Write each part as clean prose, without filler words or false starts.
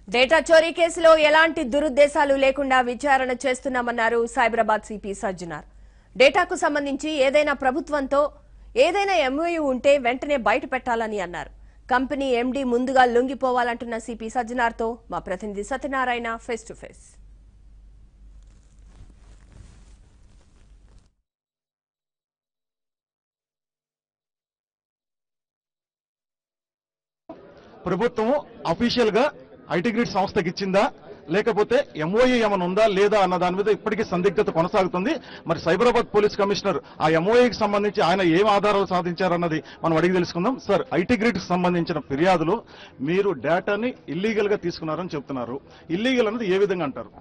Data చోరీ కేసులో ఎలాంటి దురుద్దేశాలు లేకుండా విచారణ చేస్తున్నామన్నారు సైబరాబాద్ సిపి సజ్జనార్. డేటాకు సంబంధించి ఏదైనా ప్రభుత్వంతో ఏదైనా ఎంఓయూ ఉంటే వెంటనే బయట పెట్టాలని అన్నారు. కంపెనీ ఎండీ ముందుగా లొంగిపోవాలంటున్న సిపి సజ్జనార్తో మా ప్రతినిధి సత్యనారాయణ ఫేస్ టు ఫేస్. ప్రభుత్వం అఫీషియల్ గా ఐటీ గ్రిడ్ సంస్థకి ఇచ్చిందా లేకపోతే ఎంఓఏ ఏమైనా ఉందా లేదా అన్న దాని మీద ఇప్పటికీ సందిగ్ధత కొనసాగుతుంది. మరి సైబరాబాద్ పోలీస్ కమిషనర్ ఆ ఎంఓఏకి సంబంధించి ఆయన ఏం ఆధారాలు సాధించారన్నది మనం అడిగి తెలుసుకుందాం. సార్, ఐటీ గ్రిడ్ కి సంబంధించిన ఫిర్యాదులు మీరు డేటాని ఇల్లీగల్ గా తీసుకున్నారని చెప్తున్నారు. ఇల్లీగల్ అనేది ఏ విధంగా అంటారు?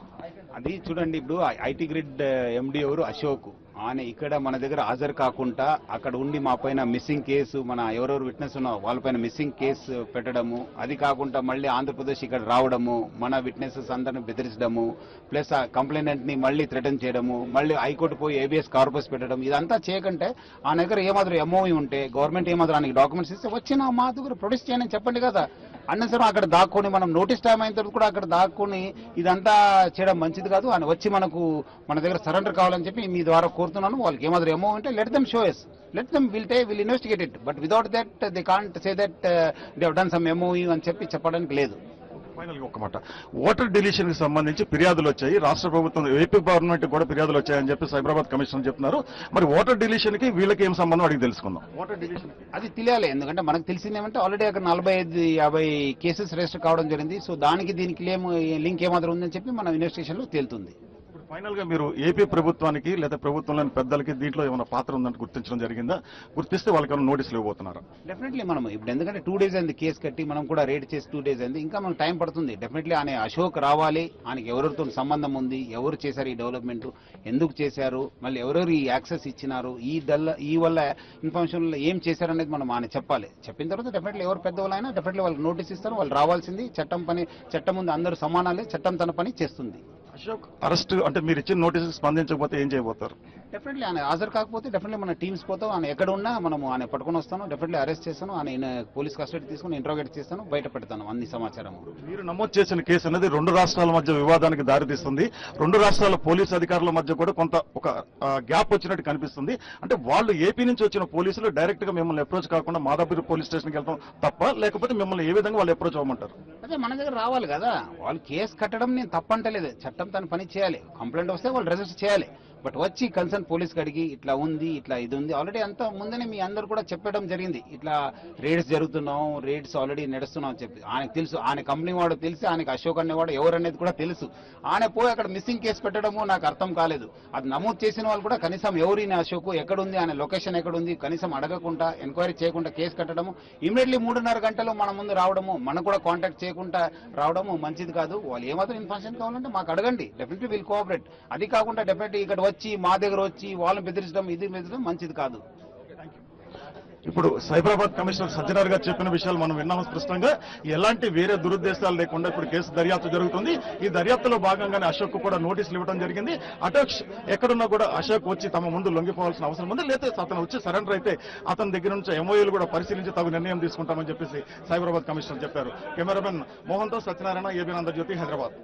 అది చూడండి, ఇప్పుడు ఐటీ గ్రిడ్ ఎండి ఎవరు అశోక్, ఆయన ఇక్కడ మన దగ్గర హాజరు కాకుండా అక్కడ ఉండి మా పైన మిస్సింగ్ కేసు, మన ఎవరెవరు విట్నెస్ ఉన్నారో వాళ్ళపైన మిస్సింగ్ కేసు పెట్టడము, అది కాకుండా మళ్ళీ ఆంధ్రప్రదేశ్ ఇక్కడ రావడము, మన విట్నెసెస్ అందరిని బెదిరించడము, ప్లస్ ఆ కంప్లైనెంట్ ని మళ్ళీ థ్రెటన్ చేయడము, మళ్ళీ హైకోర్టు పోయి ఏబిఎస్ కార్పస్ పెట్టడం, ఇదంతా చేయకంటే ఆ దగ్గర ఏమాత్రం ఎంఓఈ ఉంటే గవర్నమెంట్ ఏమాత్రం ఆయనకి డాక్యుమెంట్స్ ఇస్తే వచ్చిన మా దగ్గర ప్రొడ్యూస్ చేయని చెప్పండి కదా. అన్నసరం అక్కడ దాక్కుని మనం నోటీస్ టైం అయిన తర్వాత కూడా అక్కడ దాక్కుని ఇదంతా చేయడం మంచిది కాదు. ఆయన వచ్చి మన దగ్గర సరెండర్ కావాలని చెప్పి మీ ద్వారా కోరుతున్నాను. వాళ్ళకి ఏమాత్రం ఏమో అంటే let them show us, let them will investigate it, but without that they can't say that they have done some MOE అని చెప్పడానికి లేదు. ఫైనల్ గా ఒక మాట, ఓటర్ డిలీషన్ కి సంబంధించి ఫిర్యాదులు వచ్చాయి. రాష్ట్ర ప్రభుత్వం ఏపీ గవర్నమెంట్ కూడా ఫిర్యాదులు వచ్చాయని చెప్పి సైబరాబాద్ కమిషనర్ చెప్తున్నారు. మరి ఓటర్ డిలీషన్ కి వీళ్ళకి ఏం సంబంధం అడిగి తెలుసుకుందాం. ఓటర్ డిలీషన్ అది తెలియాలి, ఎందుకంటే మనకు తెలిసింది ఏమంటే ఆల్రెడీ అక్కడ 45-50 కేసెస్ రిజిస్టర్ కావడం జరిగింది. సో దానికి దీనికి లింక్ ఏమాత్రం ఉందని చెప్పి మన ఇన్వెస్టిగేషన్ లో తేలుతుంది. ఫైనల్ గా మీరు ఏపీ ప్రభుత్వానికి లేదా ప్రభుత్వంలోని పెద్దలకి దీంట్లో ఏమైనా పాత్ర ఉందంటే గుర్తించడం జరిగిందా? గుర్తిస్తే వాళ్ళకి ఏమైనా నోటీసులు ఇవ్వబోతున్నారా? డెఫినెట్లీ మనం ఇప్పుడు ఎందుకంటే 2 days అయింది కేసు కట్టి, మనం కూడా రేడ్ చేసి 2 days అయింది, ఇంకా మనకు టైం పడుతుంది. డెఫినెట్లీ ఆయన అశోక్ రావాలి, ఆయనకి ఎవరితో సంబంధం ఉంది, ఎవరు చేశారు ఈ డెవలప్మెంట్, ఎందుకు చేశారు, మళ్ళీ ఎవరెవరు ఈ యాక్సెస్ ఇచ్చినారు, ఈ వల్ల ఇన్ఫర్మేషన్ ఏం చేశారు అనేది మనం ఆయన చెప్పాలి. చెప్పిన తర్వాత డెఫినెట్లీ ఎవరు పెద్దవాళ్ళైనా డెఫినెట్లీ వాళ్ళకి నోటీస్ ఇస్తారు. వాళ్ళు రావాల్సింది, చట్టం ముందు అందరూ సమానాలే, చట్టం తన పని చేస్తుంది. అశోక్ అరెస్ట్ అంటే మీరు ఇచ్చిన నోటీసు స్పందించకపోతే ఏం చేయబోతారు? డెఫినెట్లీ ఆయన హాజరు కాకపోతే డెఫినెట్లీ మన టీమ్స్ పోతాం, ఆయన ఎక్కడ ఉన్నా మనము ఆయన పట్టుకొని వస్తాను, డెఫినెట్లీ అరెస్ట్ చేస్తాను, ఆయన పోలీస్ కస్టడీ తీసుకుని ఇంట్రోగేట్ చేస్తాను, బయట పెడతాను అన్ని సమాచారం. మీరు నమోదు చేసిన కేసు అనేది 2 రాష్ట్రాల మధ్య వివాదానికి దారితీస్తుంది. 2 రాష్ట్రాల పోలీసు అధికారుల మధ్య కూడా కొంత ఒక గ్యాప్ వచ్చినట్టు కనిపిస్తుంది. అంటే వాళ్ళు ఏపీ నుంచి వచ్చిన పోలీసులు డైరెక్ట్ గా మిమ్మల్ని అప్రోచ్ కాకుండా మాదాపూర్ పోలీస్ స్టేషన్కి వెళ్తాం తప్ప, లేకపోతే మిమ్మల్ని ఏ విధంగా వాళ్ళు అప్రోచ్ అవ్వమంటారు? అదే మన దగ్గర రావాలి కదా, వాళ్ళు కేసు కట్టడం నేను తప్పంటలేదు, చట్టం తన పని చేయాలి. కంప్లైంట్ వస్తే వాళ్ళు రిజిస్టర్ చేయాలి, బట్ వచ్చి కన్సర్న్ పోలీస్కి అడిగి ఇట్లా ఉంది, ఇట్లా ఇది ఉంది, ఆల్రెడీ అంతా ముందనే మీ అందరు కూడా చెప్పడం జరిగింది. ఇట్లా రేడ్స్ జరుగుతున్నాం, రేడ్స్ ఆల్రెడీ నడుస్తున్నాం అని చెప్పి ఆయనకు తెలుసు, ఆయన కంపెనీ వాడు తెలిసి, ఆయనకు అశోక్ అనేవాడు ఎవరు అనేది కూడా తెలుసు. ఆయన పోయి అక్కడ మిస్సింగ్ కేసు పెట్టడము నాకు అర్థం కాలేదు. అది నమోదు చేసిన వాళ్ళు కూడా కనీసం ఎవరిని అశోక్ ఎక్కడుంది, ఆయన లొకేషన్ ఎక్కడుంది కనీసం అడగకుండా, ఎంక్వైరీ చేయకుండా కేసు కట్టడము, ఇమీడియట్లీ 3.5 గంటలు మన ముందు రావడము, మనకు కూడా కాంటాక్ట్ చేయకుండా రావడము మంచిది కాదు. వాళ్ళు ఏమాత్రం ఇన్ఫర్మేషన్ కావాలంటే మాకు అడగండి, డెఫినెట్లీ విల్ కోఆపరేట్. అది కాకుండా డెఫినెట్లీ ఇక్కడ వచ్చి మా దగ్గర వచ్చి వాళ్ళని బెదిరించడం, ఇది బెదిరించడం మంచిది కాదు. ఇప్పుడు సైబరాబాద్ కమిషనర్ సజ్జనార్ గారు చెప్పిన విషయాలు మనం విన్నాము స్పష్టంగా. ఎలాంటి వేరే దురుద్దేశాలు లేకుండా ఇప్పుడు కేసు దర్యాప్తు జరుగుతుంది. ఈ దర్యాప్తులో భాగంగానే అశోక్ కూడా నోటీసులు ఇవ్వడం జరిగింది. అటోక్ ఎక్కడున్నా కూడా అశోక్ వచ్చి తమ ముందు లొంగిపోవాల్సిన అవసరం ఉంది, లేకపోతే అతను వచ్చి సరెండర్ అయితే అతని దగ్గర నుంచి ఎంఓఏలు కూడా పరిశీలించి తగు నిర్ణయం తీసుకుంటామని చెప్పేసి సైబరాబాద్ కమిషనర్ చెప్పారు. కెమెరామెన్ మోహన్తో Satyanarayana, AB Andhra Jyothy, Hyderabad.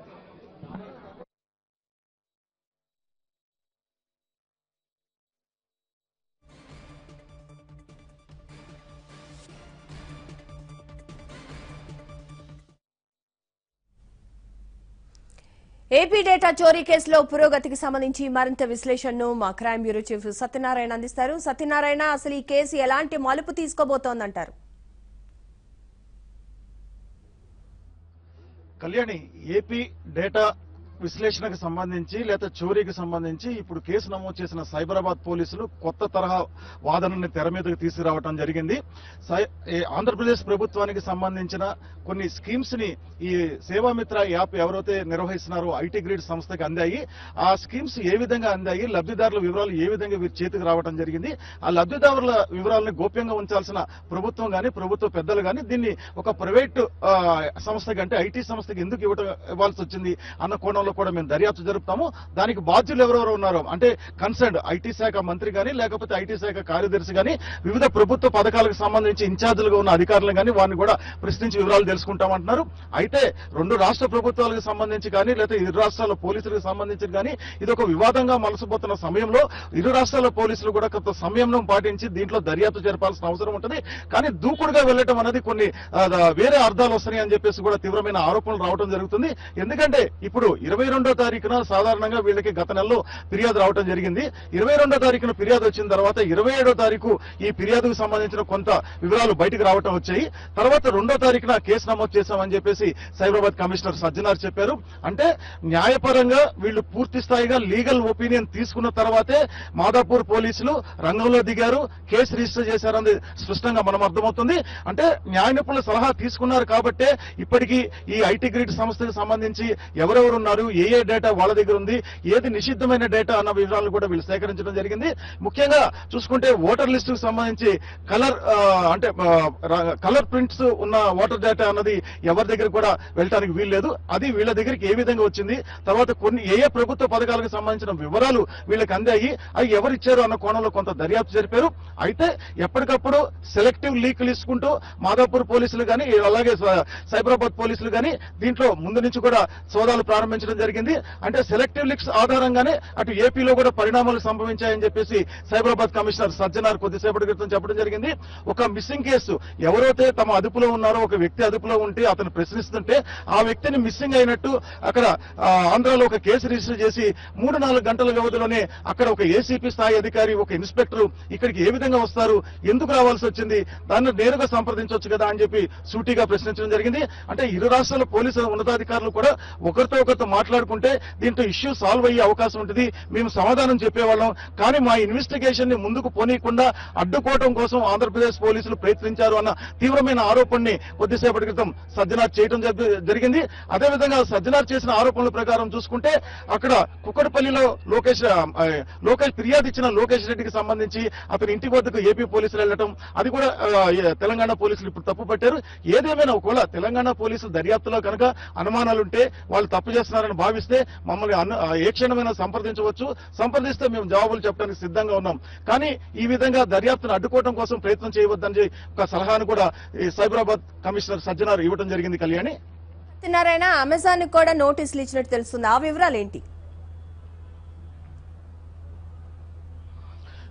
AP data చోరీ కేసులో పురోగతికి సంబంధించి మరింత విశ్లేషణను మా క్రైమ్ బ్యూరో చీఫ్ సత్యనారాయణ అందిస్తారు. సత్యనారాయణ, అసలు ఈ కేసు ఎలాంటి మలుపు తీసుకోబోతోందంటారు? కళ్యాణి, ఏపీ డేటా విశ్లేషణకు సంబంధించి లేదా చోరీకి సంబంధించి ఇప్పుడు కేసు నమోదు చేసిన సైబరాబాద్ పోలీసులు కొత్త తరహా వాదనని తెర మీదకి తీసుకురావడం జరిగింది. ఆంధ్రప్రదేశ్ ప్రభుత్వానికి సంబంధించిన కొన్ని స్కీమ్స్ ని ఈ సేవామిత్ర యాప్ ఎవరైతే నిర్వహిస్తున్నారో ఐటీ గ్రిడ్ సంస్థకి అందాయి. ఆ స్కీమ్స్ ఏ విధంగా అందాయి, లబ్ధిదారుల వివరాలు ఏ విధంగా వీరి చేతికి రావడం జరిగింది, ఆ లబ్ధిదారుల వివరాలను గోప్యంగా ఉంచాల్సిన ప్రభుత్వం గాని ప్రభుత్వ పెద్దలు గాని దీన్ని ఒక ప్రైవేట్ సంస్థకి అంటే ఐటీ సంస్థకి ఎందుకు ఇవ్వాల్సి వచ్చింది అన్న కోణంలో కోణంలో కూడా మేము దర్యాప్తు జరుపుతాము. దానికి బాధ్యులు ఎవరెవరు ఉన్నారో అంటే కన్సర్న్ ఐటీ శాఖ మంత్రి కానీ లేకపోతే ఐటీ శాఖ కార్యదర్శి కానీ వివిధ ప్రభుత్వ పథకాలకు సంబంధించి ఇన్ఛార్జీలుగా ఉన్న అధికారులు కానీ వారిని కూడా ప్రశ్నించి వివరాలు తెలుసుకుంటామంటున్నారు. అయితే 2 రాష్ట్ర ప్రభుత్వాలకు సంబంధించి కానీ లేదా ఇరు రాష్ట్రాల పోలీసులకు సంబంధించి కానీ ఇది ఒక వివాదంగా మలసిపోతున్న సమయంలో ఇరు రాష్ట్రాల పోలీసులు కూడా కొంత సంయమనం పాటించి దీంట్లో దర్యాప్తు జరపాల్సిన అవసరం ఉంటుంది. కానీ దూకుడుగా వెళ్లడం అనేది కొన్ని వేరే అర్థాలు వస్తున్నాయి అని చెప్పేసి కూడా తీవ్రమైన ఆరోపణలు రావడం జరుగుతుంది. ఎందుకంటే ఇప్పుడు 22వ తారీఖున సాధారణంగా వీళ్ళకి గత నెలలో ఫిర్యాదు రావడం జరిగింది. 22వ తారీఖున ఫిర్యాదు వచ్చిన తర్వాత 27వ తారీఖు ఈ ఫిర్యాదుకు సంబంధించిన కొంత వివరాలు బయటకు రావడం వచ్చాయి. తర్వాత 2వ తారీఖున కేసు నమోదు చేశామని చెప్పేసి సైబరాబాద్ కమిషనర్ సజ్జనార్ చెప్పారు. అంటే న్యాయపరంగా వీళ్ళు పూర్తి స్థాయిగా లీగల్ ఒపీనియన్ తీసుకున్న తర్వాతే మాదాపూర్ పోలీసులు రంగంలో దిగారు, కేసు రిజిస్టర్ చేశారన్నది స్పష్టంగా మనం అర్థమవుతుంది. అంటే న్యాయ నిపుణుల సలహా తీసుకున్నారు కాబట్టే ఇప్పటికీ ఈ ఐటీ గ్రిడ్ సంస్థకు సంబంధించి ఎవరెవరు ఉన్నారు, ఏ డేటా వాళ్ళ దగ్గర ఉంది, ఏది నిషిద్ధమైన డేటా అన్న వివరాలు కూడా వీళ్ళు సేకరించడం జరిగింది. ముఖ్యంగా చూసుకుంటే ఓటర్ లిస్టుకు సంబంధించి కలర్ ప్రింట్స్ ఉన్న ఓటర్ డేటా అన్నది ఎవరి దగ్గర కూడా వెళ్ళడానికి వీల్లేదు. అది వీళ్ళ దగ్గరికి ఏ విధంగా వచ్చింది, తర్వాత కొన్ని ఏ ప్రభుత్వ పథకాలకు సంబంధించిన వివరాలు వీళ్ళకి అందాయి, అవి ఎవరిచ్చారు అన్న కోణంలో కొంత దర్యాప్తు జరిపారు. అయితే ఎప్పటికప్పుడు సెలెక్టివ్ లీకులు ఇసుకుంటూ మాదాపూర్ పోలీసులు కానీ అలాగే సైబరాబాద్ పోలీసులు కానీ దీంట్లో ముందు నుంచి కూడా సోదాలు ప్రారంభించడం జరిగింది. అంటే సెలెక్టివ్ లీక్స్ ఆధారంగానే అటు ఏపీలో కూడా పరిణామాలు సంభవించాయని చెప్పేసి సైబరాబాద్ కమిషనర్ సజ్జనార్ కొద్దిసేపటి క్రితం చెప్పడం జరిగింది. ఒక మిస్సింగ్ కేసు ఎవరైతే తమ అదుపులో ఉన్నారో ఒక వ్యక్తి అదుపులో ఉంటే అతను ప్రశ్నిస్తుంటే ఆ వ్యక్తిని మిస్సింగ్ అయినట్టు అక్కడ ఆంధ్రాలో ఒక కేసు రిజిస్టర్ చేసి 3-4 గంటల వ్యవధిలోనే అక్కడ ఒక ఏసీపీ స్థాయి అధికారి ఒక ఇన్స్పెక్టర్ ఇక్కడికి ఏ విధంగా వస్తారు, ఎందుకు రావాల్సి వచ్చింది, దాన్ని నేరుగా సంప్రదించవచ్చు కదా అని చెప్పి సూటిగా ప్రశ్నించడం జరిగింది. అంటే ఇరు రాష్ట్రాల పోలీసు ఉన్నతాధికారులు కూడా ఒకరితో మాట్లాడుకుంటే దీంట్లో ఇష్యూ సాల్వ్ అయ్యే అవకాశం ఉంటుంది, మేము సమాధానం చెప్పేవాళ్ళం. కానీ మా ఇన్వెస్టిగేషన్ ని ముందుకు పోనీయకుండా అడ్డుకోవడం కోసం ఆంధ్రప్రదేశ్ పోలీసులు ప్రయత్నించారు అన్న తీవ్రమైన ఆరోపణని కొద్దిసేపటి క్రితం సజ్జనార్ చేయడం జరిగింది. అదేవిధంగా సజ్జనార్ చేసిన ఆరోపణల ప్రకారం చూసుకుంటే అక్కడ కుక్కడపల్లిలో లోకేష్ ఫిర్యాదు ఇచ్చిన లోకేష్ రెడ్డికి సంబంధించి అతని ఇంటి వద్దకు ఏపీ పోలీసులు వెళ్లడం అది కూడా తెలంగాణ పోలీసులు ఇప్పుడు తప్పు పట్టారు. ఏదేమైనా ఒకవేళ తెలంగాణ పోలీసులు దర్యాప్తులో కనుక అనుమానాలుంటే వాళ్ళు తప్పు చేస్తున్నారని భావిస్తే మమ్మల్ని ఏ క్షణమైనా సంప్రదిస్తే మేము జవాబులు చెప్పడానికి సిద్ధంగా ఉన్నాం. కానీ ఈ విధంగా దర్యాప్తును అడ్డుకోవడం కోసం ప్రయత్నం చేయవద్దని ఒక సలహాను కూడా ఈ సైబరాబాద్ కమిషనర్ సజ్జనార్ ఇవ్వడం జరిగింది. కళ్యాణి, సత్యనారాయణ అమెజాన్ కూడా నోటీసులు ఇచ్చినట్టు తెలుస్తుంది, ఆ వివరాలు ఏంటి?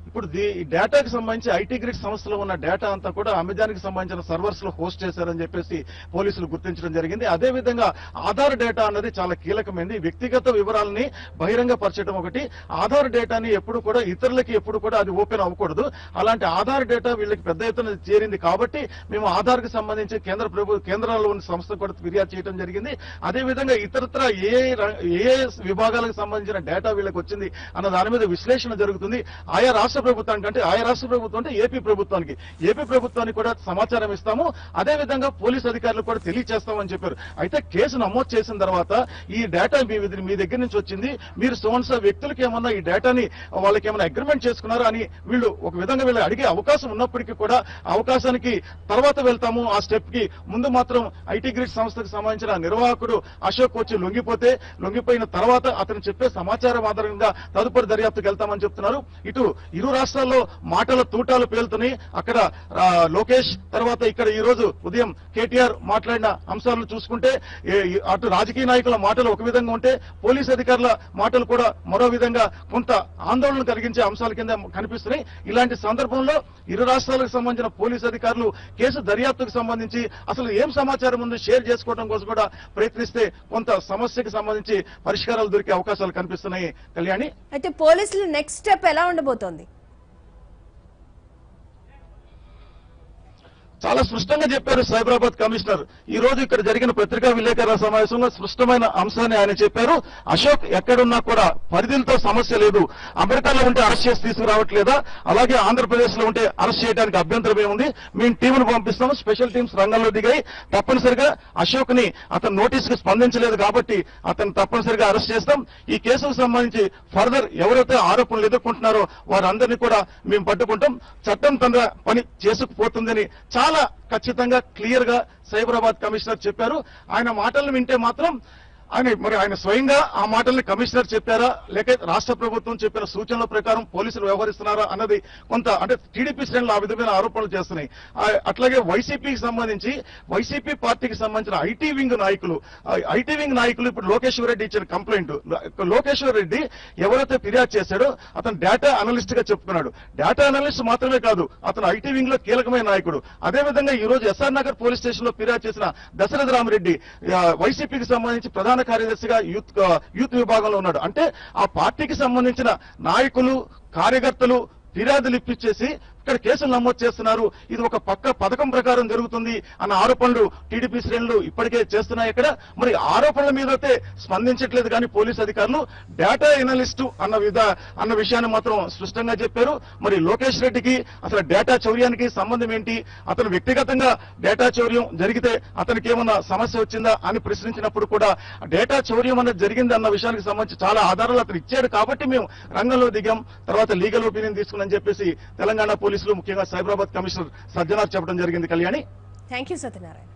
ఇప్పుడు ఈ డేటాకి సంబంధించి ఐటీ గ్రిడ్ సంస్థలో ఉన్న డేటా అంతా కూడా అమెజాన్ కి సంబంధించిన సర్వర్స్ లో హోస్ట్ చేశారని చెప్పేసి పోలీసులు గుర్తించడం జరిగింది. అదేవిధంగా ఆధార్ డేటా అన్నది చాలా కీలకమైంది. వ్యక్తిగత వివరాలని బహిరంగ పరచడం ఒకటి, ఆధార్ డేటాని ఎప్పుడు కూడా ఇతరులకి ఎప్పుడు కూడా అది ఓపెన్ అవ్వకూడదు. అలాంటి ఆధార్ డేటా వీళ్ళకి పెద్ద ఎత్తున చేరింది కాబట్టి మేము ఆధార్ కి సంబంధించి కేంద్రాల్లో ఉన్న సంస్థ కూడా ఫిర్యాదు చేయడం జరిగింది. అదేవిధంగా ఇతరత్ర ఏ విభాగాలకు సంబంధించిన డేటా వీళ్ళకి వచ్చింది అన్న దాని మీద విశ్లేషణ జరుగుతుంది. ఆయా రాష్ట్ర ప్రభుత్వానికి అంటే ఏపీ ప్రభుత్వానికి కూడా సమాచారం ఇస్తాము. అదేవిధంగా పోలీసు అధికారులు కూడా తెలియజేస్తామని చెప్పారు. అయితే కేసు నమోదు చేసిన తర్వాత ఈ డేటా మీ దగ్గర నుంచి వచ్చింది, మీరు సోన్సా వ్యక్తులకి ఏమన్నా ఈ డేటాని వాళ్ళకి ఏమైనా అగ్రిమెంట్ చేసుకున్నారా అని వీళ్ళు ఒక విధంగా వీళ్ళు అడిగే అవకాశం ఉన్నప్పటికీ కూడా అవకాశానికి తర్వాత వెళ్తాము, ఆ స్టెప్ కి ముందు మాత్రం ఐటీ గ్రిడ్ సంస్థకు సంబంధించిన నిర్వాహకుడు అశోక్ వచ్చి లొంగిపోయిన తర్వాత అతను చెప్పే సమాచారం ఆధారంగా తదుపరి దర్యాప్తుకు వెళ్తామని చెప్తున్నారు. ఇటు ఇరు రాష్ట్రాల్లో మాటల తూటాలు పేలుతున్నాయి. అక్కడ లోకేష్ తర్వాత ఇక్కడ ఈ రోజు ఉదయం కేటీఆర్ మాట్లాడిన అంశాలను చూసుకుంటే అటు రాజకీయ నాయకుల మాటలు ఒక విధంగా ఉంటే పోలీసు అధికారుల మాటలు కూడా మరో విధంగా కొంత ఆందోళన కలిగించే అంశాల కింద కనిపిస్తున్నాయి. ఇలాంటి సందర్భంలో ఇరు రాష్ట్రాలకు సంబంధించిన పోలీసు అధికారులు కేసు దర్యాప్తుకు సంబంధించి అసలు ఏం సమాచారం ఉందో షేర్ చేసుకోవడం కోసం కూడా ప్రయత్నిస్తే కొంత సమస్యకు సంబంధించి పరిష్కారాలు దొరికే అవకాశాలు కనిపిస్తున్నాయి. కళ్యాణి, అయితే పోలీసులు నెక్స్ట్ స్టెప్ ఎలా ఉండబోతోంది? చాలా స్పష్టంగా చెప్పారు సైబరాబాద్ కమిషనర్. ఈ రోజు ఇక్కడ జరిగిన పత్రికా విలేకరుల సమావేశంలో స్పష్టమైన అంశాన్ని ఆయన చెప్పారు. అశోక్ ఎక్కడున్నా కూడా పరిధిలతో సమస్య లేదు, అమెరికాలో ఉంటే అరెస్ట్ చేసి తీసుకురావట్లేదా, అలాగే ఆంధ్రప్రదేశ్ లో ఉంటే అరెస్ట్ చేయడానికి అభ్యంతరం ఏముంది, మేము టీమును పంపిస్తాము, స్పెషల్ టీమ్స్ రంగంలో దిగాయి, తప్పనిసరిగా అశోక్ ని అతను నోటీసుకు స్పందించలేదు కాబట్టి అతను తప్పనిసరిగా అరెస్ట్ చేస్తాం. ఈ కేసుకు సంబంధించి ఫర్దర్ ఎవరైతే ఆరోపణలు ఎదుర్కొంటున్నారో వారందరినీ కూడా మేము పట్టుకుంటాం, చట్టం తన పని చేసుకుపోతుందని చాలా ఖచ్చితంగా క్లియర్ గా సైబరాబాద్ కమిషనర్ చెప్పారు. ఆయన మాటలను వింటే మాత్రం ఆయన స్వయంగా ఆ మాటల్ని కమిషనర్ చెప్పారా లేక రాష్ట్ర ప్రభుత్వం చెప్పిన సూచనల ప్రకారం పోలీసులు వ్యవహరిస్తున్నారా అన్నది కొంత అంటే టీడీపీ శ్రేణులు ఆ విధమైన ఆరోపణలు చేస్తున్నాయి. అట్లాగే వైసీపీ పార్టీకి సంబంధించిన ఐటీ వింగ్ నాయకులు ఇప్పుడు లోకేశ్వర్ రెడ్డి ఇచ్చిన కంప్లైంట్. లోకేశ్వర్ రెడ్డి ఎవరైతే ఫిర్యాదు చేశాడో అతను డేటా అనలిస్ట్ గా చెప్పుకున్నాడు. డేటా అనలిస్ట్ మాత్రమే కాదు, అతను ఐటీ వింగ్ లో కీలకమైన నాయకుడు. అదేవిధంగా ఈ రోజు ఎస్ఆర్ నగర్ పోలీస్ స్టేషన్ లో ఫిర్యాదు చేసిన దశరథ రామరెడ్డి వైసీపీకి సంబంధించి ప్రధాన కార్యదర్శిగా యూత్ విభాగంలో ఉన్నాడు. అంటే ఆ పార్టీకి సంబంధించిన నాయకులు కార్యకర్తలు ఫిర్యాదులు ఇప్పించేసి ఇక్కడ కేసులు నమోదు చేస్తున్నారు. ఇది ఒక పక్క పథకం ప్రకారం జరుగుతుంది అన్న ఆరోపణలు టీడీపీ శ్రేణులు ఇప్పటికే చేస్తున్నాయి. ఇక్కడ మరి ఆరోపణల మీద అయితే స్పందించట్లేదు కానీ పోలీసు అధికారులు డేటా ఎనలిస్టు అన్న విషయాన్ని మాత్రం స్పష్టంగా చెప్పారు. మరి లోకేష్ రెడ్డికి అసలు డేటా చౌర్యానికి సంబంధం ఏంటి, అతను వ్యక్తిగతంగా డేటా చౌర్యం జరిగితే అతనికి ఏమన్నా సమస్య వచ్చిందా అని ప్రశ్నించినప్పుడు కూడా డేటా చౌర్యం అనేది జరిగింది అన్న విషయానికి సంబంధించి చాలా ఆధారాలు అతను ఇచ్చాడు కాబట్టి మేము రంగంలో దిగాం, తర్వాత లీగల్ ఒపీనియన్ తీసుకుని చెప్పేసి తెలంగాణ పోలీసులు ముఖ్యంగా సైబరాబాద్ కమిషనర్ సజ్జనార్ చెప్పడం జరిగింది. Kalyani, thank you Satyanarayana.